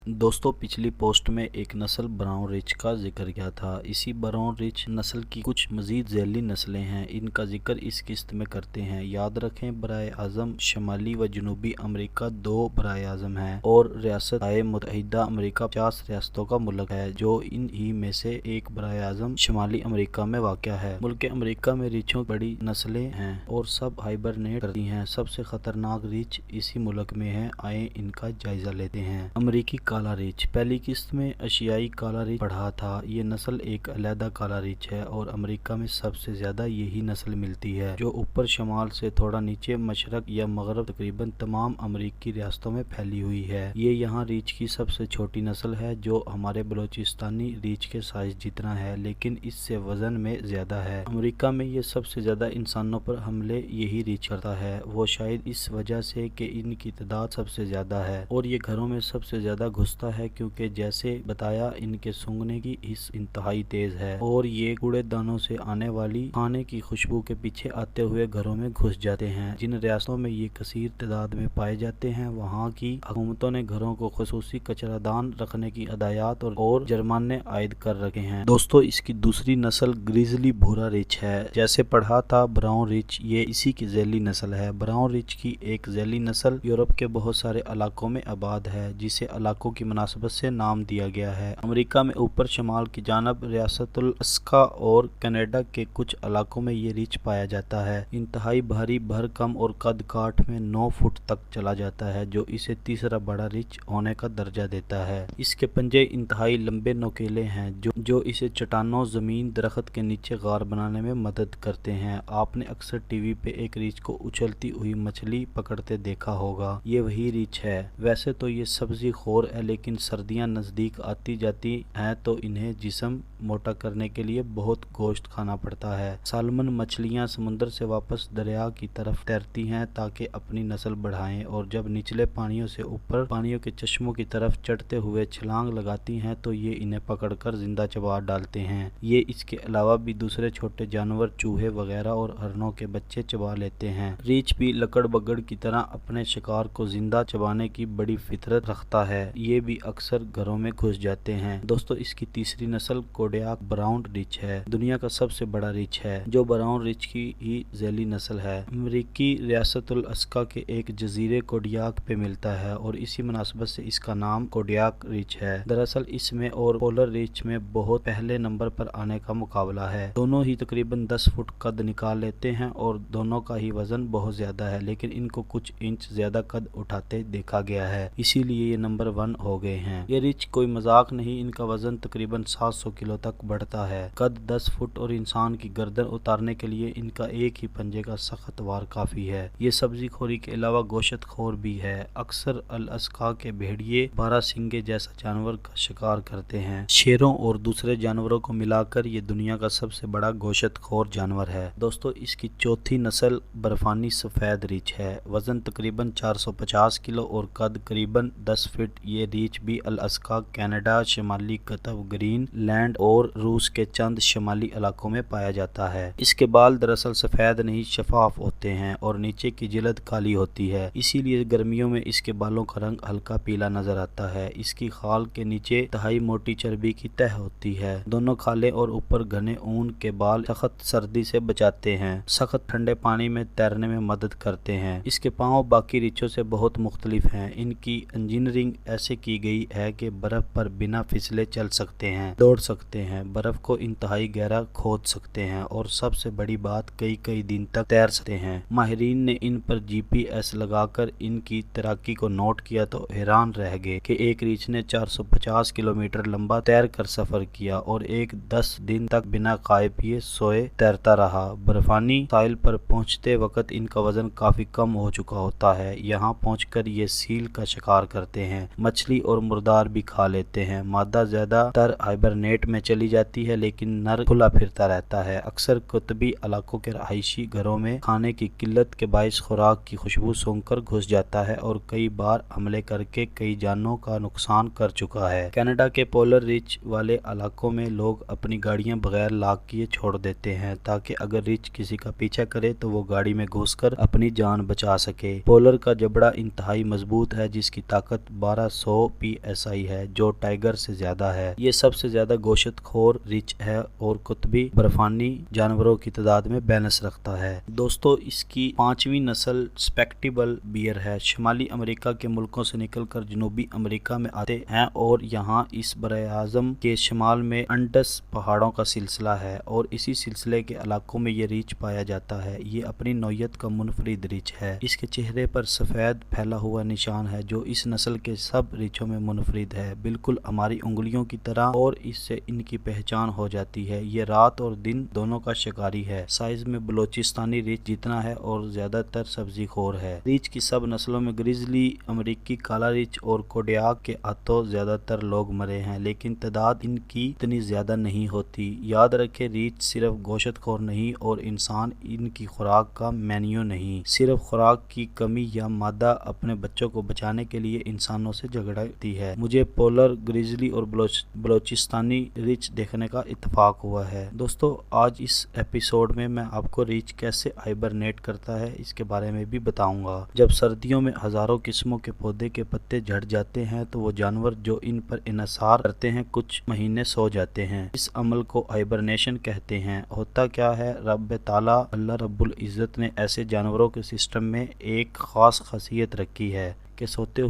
दोस्तों पिछली पोस्ट में एक नस्ल ब्राउन रिच का जिक्र किया था। इसी ब्राउन रिच नस्ल की कुछ मजीद झैली नस्लें हैं, इनका जिक्र इस किस्त में करते हैं। याद रखें बराए आज़म शुमाली व जनूबी अमेरिका दो बराए आज़म हैं और रियासत मुत्तहिदा अमेरिका 50 रियासतों का मुल्क है, जो इन ही में से एक बराए आज़म शुमाली अमेरिका में वाक़ है। मुल्क अमेरिका में रिचों की बड़ी नस्लें हैं और सब हाइबरनेट करती हैं। सबसे खतरनाक रिच इसी मुल्क में है, आए इनका जायजा लेते हैं। अमेरिकी काला रिच। पहली किस्त में एशियाई काला रिच पढ़ा था। ये नस्ल एक अलहदा काला रिच है और अमेरिका में सबसे ज्यादा यही नस्ल मिलती है, जो ऊपर शमाल से थोड़ा नीचे मशरक या मगरब तकरीबन तमाम अमेरिकी रियासतों में फैली हुई है। ये यहाँ रिच की सबसे छोटी नस्ल है, जो हमारे बलोचिस्तानी रिच के साइज जितना है, लेकिन इससे वजन में ज्यादा है। अमेरिका में ये सबसे ज्यादा इंसानों पर हमले यही रिच करता है, वो शायद इस वजह से कि इनकी तादाद सबसे ज्यादा है और ये घरों में सबसे ज्यादा घुसता है, क्योंकि जैसे बताया इनके सूंघने की हिस्स इंतहाई तेज है और ये कूड़ेदानों से आने वाली खाने की खुशबू के पीछे आते हुए घरों में घुस जाते हैं। जिन रियासतों में ये कसीर तादाद में पाए जाते हैं, वहाँ की हुकूमतों ने घरों को खुसूसी कचरादान रखने की हदायत और जुर्माने आयद कर रखे हैं। दोस्तों इसकी दूसरी नस्ल ग्रिजली भूरा रिच है। जैसे पढ़ा था ब्राउन रिच, ये इसी की झैली नस्ल है। ब्राउन रिच की एक झैली नस्ल यूरोप के बहुत सारे इलाकों में आबाद है, जिसे इलाकों की मुनासबत से नाम दिया गया है। अमेरिका में ऊपर शमाल की जानब रियासतुल अलास्का और कनाडा के कुछ इलाकों में ये रिच पाया जाता है। इंतहाई भारी, भरकम और कद काठ में 9 फुट तक चला जाता है, जो इसे तीसरा बड़ा रिच होने का दर्जा देता है। इसके पंजे इंतहाई लंबे नोकीले हैं, जो इसे चट्टानों, जमीन, दरख्त के नीचे गार बनाने में मदद करते हैं। आपने अक्सर टीवी पे एक रिच को उछलती हुई मछली पकड़ते देखा होगा, ये वही रिच है। वैसे तो ये सब्जी खोर है, लेकिन सर्दियां नजदीक आती जाती हैं तो इन्हें जिस्म मोटा करने के लिए बहुत गोश्त खाना पड़ता है। सालमन मछलियां समुद्र से वापस दरिया की तरफ तैरती हैं ताकि अपनी नस्ल बढ़ाएं, और जब निचले पानियों से ऊपर पानियों के चश्मों की तरफ चढ़ते हुए छलांग लगाती हैं तो ये इन्हें पकड़कर जिंदा चबा डालते हैं। ये इसके अलावा भी दूसरे छोटे जानवर, चूहे वगैरह और हरणों के बच्चे चबा लेते हैं। रीछ भी लकड़ बगड़ की तरह अपने शिकार को जिंदा चबाने की बड़ी फितरत रखता है। ये भी अक्सर घरों में घुस जाते हैं। दोस्तों इसकी तीसरी नस्ल कोडियाक ब्राउन रिच है। दुनिया का सबसे बड़ा रिच है, जो ब्राउन रिच की ही झैली नस्ल है। अमेरिकी रियासतुल अलास्का के एक जजीरे कोडियाक पे मिलता है और इसी मुनासबत से इसका नाम कोडियाक रिच है। दरअसल इसमें और पोलर रिच में बहुत पहले नंबर पर आने का मुकाबला है। दोनों ही तकरीबन 10 फुट कद निकाल लेते हैं और दोनों का ही वजन बहुत ज्यादा है, लेकिन इनको कुछ इंच ज्यादा कद उठाते देखा गया है, इसीलिए ये नंबर 1 हो गए हैं। ये रिच कोई मजाक नहीं, इनका वजन तकरीबन 700 किलो तक बढ़ता है। कद 10 फुट और इंसान की गर्दन उतारने के लिए इनका एक ही पंजे का सख्त वार काफी है। ये सब्जी खोरी के अलावा गोश्त खोर भी है। अक्सर अलास्का के भेड़िए बारहसिंगे जैसा जानवर का शिकार करते हैं। शेरों और दूसरे जानवरों को मिलाकर ये दुनिया का सबसे बड़ा गोश्त खोर जानवर है। दोस्तों इसकी चौथी नस्ल बर्फानी सफेद रिच है। वजन तकरीबन 450 किलो और कद करीबन 10 फीट। ये रिच भी अलास्का, कनाडा, शिमाली कतब, ग्रीन लैंड और रूस के चंद शिमाली इलाकों में पाया जाता है। इसके बाल दरअसल सफेद नहीं, शफाफ होते हैं और नीचे की जिल्द काली होती है, इसीलिए गर्मियों में इसके बालों का रंग हल्का पीला नजर आता है। इसकी खाल के नीचे इंतहाई मोटी चर्बी की तह होती है। दोनों खाले और ऊपर घने ऊन के बाल सख्त सर्दी से बचाते हैं, सख्त ठंडे पानी में तैरने में मदद करते हैं। इसके पाँव बाकी रिचों से बहुत मुख्तलिफ हैं। इनकी इंजीनियरिंग ऐसे की गई है कि बर्फ पर बिना फिसले चल सकते हैं, दौड़ सकते हैं, बर्फ को इंतहाई गहरा खोद सकते हैं और सबसे बड़ी बात कई कई दिन तक तैर सकते हैं। माहिरीन ने इन पर GPS लगाकर इनकी तैराकी को नोट किया तो हैरान रह गए कि एक रीछ ने 450 किलोमीटर लंबा तैर कर सफर किया और 10 दिन तक बिना खाए पिए सोए तैरता रहा। बर्फानी साहिल पर पहुंचते वक्त इनका वजन काफी कम हो चुका होता है। यहाँ पहुंचकर ये सील का शिकार करते हैं, मछली और मुर्दार भी खा लेते हैं। मादा ज्यादातर हाइबरनेट में चली जाती है, लेकिन नर खुला फिरता रहता है। अक्सर कुतबी इलाकों के रहायशी घरों में खाने की किल्लत के बायस खुराक की खुशबू सूंघकर घुस जाता है और कई बार हमले करके कई जानों का नुकसान कर चुका है। कनाडा के पोलर रिच वाले इलाकों में लोग अपनी गाड़ियां बगैर लॉक किए छोड़ देते हैं, ताकि अगर रिच किसी का पीछा करे तो वो गाड़ी में घुसकर अपनी जान बचा सके। पोलर का जबड़ा इंतहाई मजबूत है, जिसकी ताकत 1200 100 psi है, जो टाइगर से ज्यादा है। ये सबसे ज्यादा गोश्त खोर रिच है और कुतबी बर्फानी जानवरों की तादाद में बैलेंस रखता है। दोस्तों, इसकी 5वीं नस्ल स्पेक्टेबल बियर है। शुमाली अमेरिका के मुल्कों से निकलकर जनूबी अमेरिका में आते हैं और यहाँ इस बरे-ए-आज़म के शुमाल में अंडस पहाड़ों का सिलसिला है और इसी सिलसिले के इलाकों में ये रीछ पाया जाता है। ये अपनी नौयत का मुनफरिद रीछ है। इसके चेहरे पर सफेद फैला हुआ निशान है जो इस नस्ल के सब रीछों में मुनफरिद है, बिल्कुल हमारी उंगलियों की तरह, और इससे इनकी पहचान हो जाती है। ये रात और दिन दोनों का शिकारी है। साइज में बलोचिस्तानी रीछ जितना है और ज्यादातर सब्जी खोर है। रीछ की सब नस्लों में ग्रिजली, अमेरिकी काला रीछ और कोडियाक के हाथों ज्यादातर लोग मरे हैं, लेकिन तादाद इनकी इतनी ज्यादा नहीं होती। याद रखें, रीछ सिर्फ गोश्तखोर नहीं और इंसान इनकी खुराक का मेन्यू नहीं। सिर्फ खुराक की कमी या मादा अपने बच्चों को बचाने के लिए इंसानों से झगड़ती है। मुझे पोलर, ग्रिजली और बलोचिस्तानी रीछ देखने का इत्तेफाक हुआ है। दोस्तों, आज इस एपिसोड में मैं आपको रीछ कैसे हाइबरनेट करता है इसके बारे में भी बताऊंगा। जब सर्दियों में हजारों किस्मों के पौधे के पत्ते झड़ जाते हैं तो वो जानवर जो इन पर इन्हिसार करते हैं कुछ महीने सो जाते हैं। इस अमल को हाइबरनेशन कहते हैं। होता क्या है, रब ताला अल्लाह रब्बुल इज़्ज़त ने ऐसे जानवरों के सिस्टम में एक खास खासियत रखी है कि सोते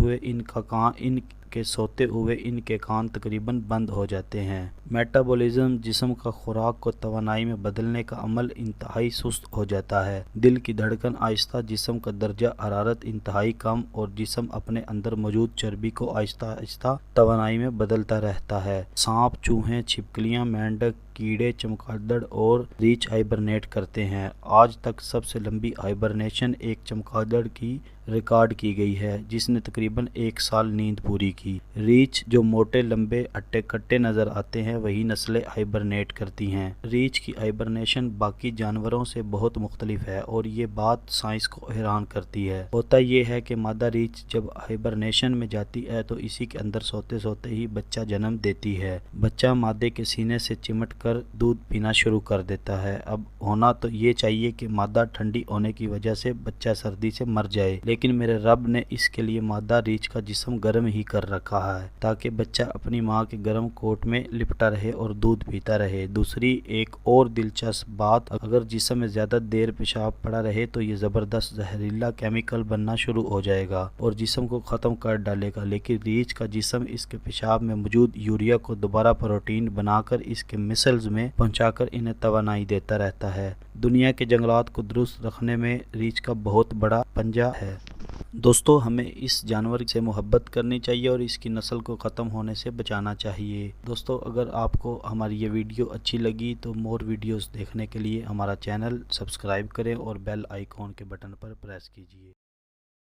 हुए इनके कान तकरीबन बंद हो जाते हैं। मेटाबॉलिज्म, जिस्म का खुराक को तवानाई में बदलने का अमल इंतहाई सुस्त हो जाता है। दिल की धड़कन आहिस्ता, जिस्म का दर्जा हरारत इंतहाई कम और जिस्म अपने अंदर मौजूद चर्बी को आहिस्ता आहिस्ता तवानाई में बदलता रहता है। सांप, चूहे, छिपकलियां, मेंढक, कीड़े, चमगादड़ और रीछ हाइबरनेट करते हैं। आज तक सबसे लंबी हाइबरनेशन एक चमगादड़ की रिकॉर्ड की गई है जिसने तकरीबन 1 साल नींद पूरी की। रीछ जो मोटे, लंबे, हट्टे कट्टे नजर आते हैं वही नस्लें हाइबरनेट करती हैं। रीछ की हाइबरनेशन बाकी जानवरों से बहुत मुख्तलिफ है और ये बात साइंस को हैरान करती है। होता ये है कि मादा रीछ जब हाइबरनेशन में जाती है तो इसी के अंदर सोते सोते ही बच्चा जन्म देती है। बच्चा मादे के सीने से चिमट कर दूध पीना शुरू कर देता है। अब होना तो ये चाहिए कि मादा ठंडी होने की वजह से बच्चा सर्दी से मर जाए, लेकिन मेरे रब ने इसके लिए मादा रीछ का जिस्म गर्म ही कर रखा है ताकि बच्चा अपनी माँ के गर्म कोट में लिपटा रहे और दूध पीता रहे। दूसरी एक और दिलचस्प बात, अगर जिस्म में ज्यादा देर पेशाब पड़ा रहे तो ये जबरदस्त जहरीला केमिकल बनना शुरू हो जाएगा और जिस्म को खत्म कर डालेगा, लेकिन रीछ का जिस्म इसके पेशाब में मौजूद यूरिया को दोबारा प्रोटीन बनाकर इसके मिसल्स में पहुंचाकर इन्हें तवानाई देता रहता है। दुनिया के जंगलात को दुरुस्त रखने में रीछ का बहुत बड़ा पंजा है। दोस्तों, हमें इस जानवर से मोहब्बत करनी चाहिए और इसकी नस्ल को ख़त्म होने से बचाना चाहिए। दोस्तों, अगर आपको हमारी ये वीडियो अच्छी लगी तो मोर वीडियोस देखने के लिए हमारा चैनल सब्सक्राइब करें और बेल आइकॉन के बटन पर प्रेस कीजिए।